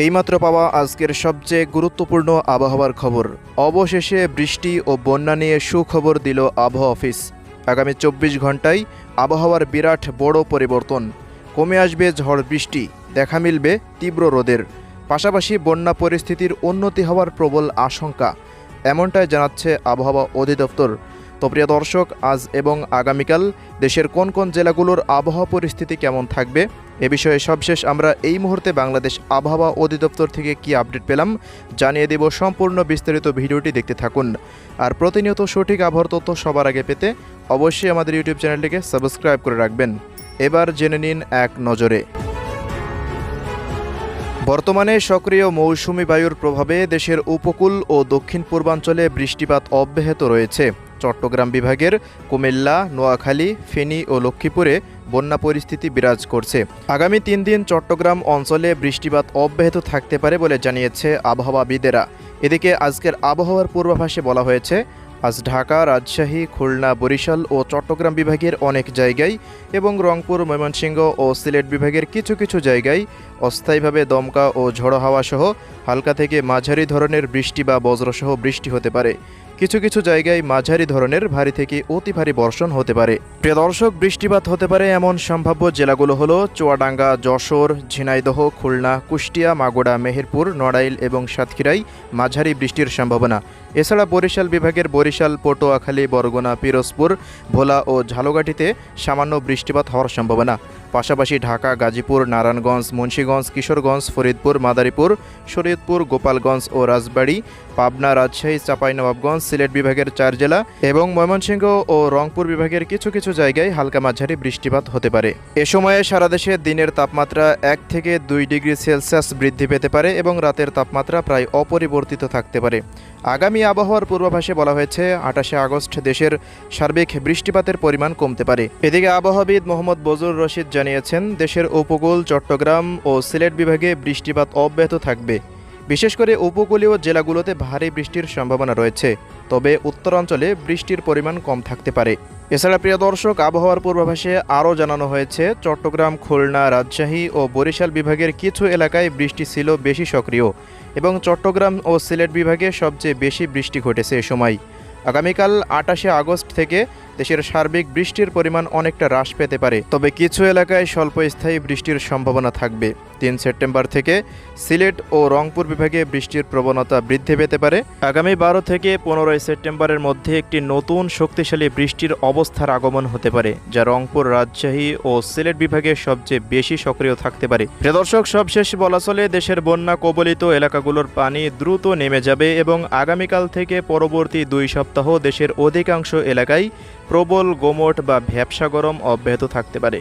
এইমাত্র পাওয়া আজকের সবচেয়ে গুরুত্বপূর্ণ আবহাওয়ার খবর। অবশেষে বৃষ্টি ও বন্যা নিয়ে সুখবর দিল আবহাওয়া অফিস। আগামী 24 ঘন্টায় আবহাওয়ার বিরাট বড় পরিবর্তন। কমে আসবে ঝড় বৃষ্টি, দেখা মিলবে তীব্র রোদের, পাশাপাশি বন্যা পরিস্থিতির উন্নতি হওয়ার প্রবল আশঙ্কা, এমনটাই জানাচ্ছে আবহাওয়া অধিদপ্তর। তো প্রিয় দর্শক, আজ এবং আগামীকাল দেশের কোন কোন জেলাগুলোর আবহাওয়া পরিস্থিতি কেমন থাকবে এ বিষয়ে সবশেষ আমরা এই মুহূর্তে বাংলাদেশ আবহাওয়া অধিদপ্তর থেকে কি আপডেট পেলাম জানিয়ে দেব। সম্পূর্ণ বিস্তারিত ভিডিওটি দেখতে থাকুন। আর প্রতিনিয়ত সঠিক আবহাওয়ার তথ্য সবার আগে পেতে অবশ্যই আমাদের ইউটিউব চ্যানেলটিকে সাবস্ক্রাইব করে রাখবেন। এবার জেনে নিন এক নজরে। বর্তমানে সক্রিয় মৌসুমি বায়ুর প্রভাবে দেশের উপকূল ও দক্ষিণ পূর্বাঞ্চলে বৃষ্টিপাত অব্যাহত রয়েছে। চট্টগ্রাম বিভাগের কুমিল্লা, নোয়াখালী, ফেনী ও লক্ষ্মীপুরে বন্যা পরিস্থিতি বিরাজ করছে। আগামী 3 দিন চট্টগ্রাম অঞ্চলে বৃষ্টিপাত অব্যাহত থাকতে পারে বলে জানিয়েছে আবহাওয়াবিদেরা। এদিকে আজকের আবহাওয়ার পূর্বাভাসে বলা হয়েছে, আজ ঢাকা, রাজশাহী, খুলনা, বরিশাল ও চট্টগ্রাম বিভাগের অনেক জায়গায় এবং রংপুর, ময়মনসিংহ ও সিলেট বিভাগের কিছু কিছু জায়গায় অস্থায়ীভাবে দমকা ও ঝড়ো হাওয়া সহ হালকা থেকে মাঝারি ধরনের বৃষ্টি বা বজ্রসহ বৃষ্টি হতে পারে। কিছু কিছু জায়গায় মাঝারি ধরনের ভারী থেকে অতি ভারী বর্ষণ হতে পারে। প্রিয় দর্শক, বৃষ্টিপাত হতে পারে এমন সম্ভাব্য জেলাগুলো হলো চুয়াডাঙ্গা, যশোর, ঝিনাইদহ, খুলনা, কুষ্টিয়া, মাগুরা, মেহেরপুর, নড়াইল এবং সাতক্ষীরায় মাঝারি বৃষ্টির সম্ভাবনা। এছাড়া বরিশাল বিভাগের বরিশাল, পটুয়াখালী, বরগুনা, পিরোজপুর, ভোলা ও ঝালকাঠিতে সামান্য বৃষ্টিপাত হওয়ার সম্ভাবনা। পাশাপাশি ঢাকা, গাজীপুর, নারায়ণগঞ্জ, মুন্সিগঞ্জ, কিশোরগঞ্জ, ফরিদপুর, মাদারীপুর, শরীয়তপুর, গোপালগঞ্জ ও রাজবাড়ী, পাবনা, রাজশাহী, চাঁপাইনবাবগঞ্জ, সিলেট বিভাগের 4 জেলা এবং ময়মনসিংহ ও রংপুর বিভাগের কিছু কিছু জায়গায় হালকা মাঝারি বৃষ্টিপাত হতে পারে। এ সময়ে সারা দেশে দিনের তাপমাত্রা 1 থেকে 2 ডিগ্রি সেলসিয়াস বৃদ্ধি পেতে পারে এবং রাতের তাপমাত্রা প্রায় অপরিবর্তিত থাকতে পারে। আগামী আবহাওয়ার পূর্বাভাসে বলা হয়েছে, 28শে আগস্ট দেশের সার্বিক বৃষ্টিপাতের পরিমাণ কমতে পারে। এদিকে আবহাওয়াবিদ মোহাম্মদ বজলুর রশিদ জানিয়েছেন, দেশের উপকূল, চট্টগ্রাম ও সিলেট বিভাগে বৃষ্টিপাত অব্যাহত থাকবে। বিশেষ করে উপকূলীয় জেলাগুলোতে ভারী বৃষ্টির সম্ভাবনা রয়েছে, তবে উত্তরাঞ্চলে বৃষ্টির পরিমাণ কম থাকতে পারে। এছাড়া প্রিয় দর্শক, আবহাওয়ার পূর্বাভাসে আরও জানানো হয়েছে, চট্টগ্রাম, খুলনা, রাজশাহী ও বরিশাল বিভাগের কিছু এলাকায় বৃষ্টি ছিল বেশি সক্রিয় এবং চট্টগ্রাম ও সিলেট বিভাগে সবচেয়ে বেশি বৃষ্টি ঘটেছে এ সময়। আগামীকাল 28শে আগস্ট থেকে দেশের সার্বিক বৃষ্টির পরিমাণ অনেকটা হ্রাস পেতে পারে, তবে কিছু এলাকায় স্বল্পস্থায়ী বৃষ্টির সম্ভাবনা থাকবে। 3 সেপ্টেম্বর থেকে সিলেট ও রংপুর বিভাগে বৃষ্টির প্রবণতা বৃদ্ধি পেতে পারে। আগামী 12 থেকে 15 সেপ্টেম্বরের মধ্যে একটি নতুন শক্তিশালী বৃষ্টির অবস্থার আগমন হতে পারে, যা রংপুর, রাজশাহী ও সিলেট বিভাগে সবচেয়ে বেশি সক্রিয় থাকতে পারে। প্রিয় দর্শক, সবশেষ বলা চলে, দেশের বন্যা কবলিত এলাকাগুলোর পানি দ্রুত নেমে যাবে এবং আগামীকাল থেকে পরবর্তী 2 সপ্তাহ দেশের অধিকাংশ এলাকায় প্রবল গোমট বা ভ্যাপসা গরম অব্যাহত থাকতে পারে।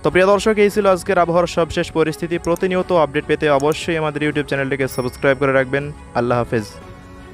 তো প্রিয় দর্শক, এই ছিল আজকের আবহাওয়ার সবশেষ পরিস্থিতি। প্রতিনিয়ত আপডেট পেতে অবশ্যই আমাদের ইউটিউব চ্যানেলটিকে সাবস্ক্রাইব করে রাখবেন। আল্লাহ হাফেজ।